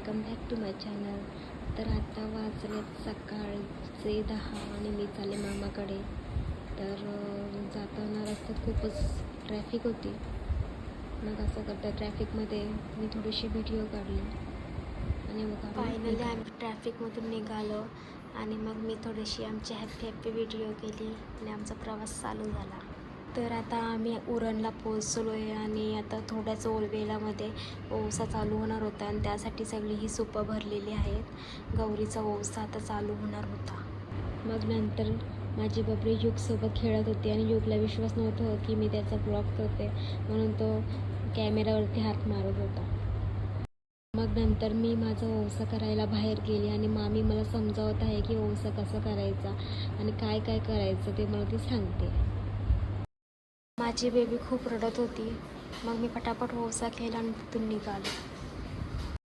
Welcome back to my channel. तर आता वाजलेत सकाळचे 10 आणि मी चालले मामाकडे. तर जाताना रस्त्यात खूपच ट्रॅफिक होती. मग असं करता ट्रॅफिकमध्ये मी थोडीशी व्हिडिओ काढली आणि मग फायनली आम्ही ट्रॅफिकमधून निघालो आणि मग मी थोडीशी आमची हॅपी व्हिडिओ केली आणि आमचा प्रवास चालू झाला. तर आता आम्ही उरणला पोहोचलो आहे आणि आता थोड्याच वेळामध्ये ओवसा चालू होणार होता आणि त्यासाठी सगळी ही सुपं भरलेली आहेत. गौरीचा ओवसा आता चालू होणार होता. मग नंतर माझी बबडी युगसोबत खेळत होती आणि युगला विश्वास नव्हता की मी त्याचा ब्लॉग करते, म्हणून तो कॅमेरावरती हात मारत होता. मग नंतर मी माझा ओवसा करायला बाहेर गेले आणि मामी मला समजावत आहे की ओवसा कसा करायचा आणि काय काय करायचं ते मला ती सांगते. माझी बेबी खूप रडत होती. मग मी पटापट ओवसा केला आणि तिथून निघालो.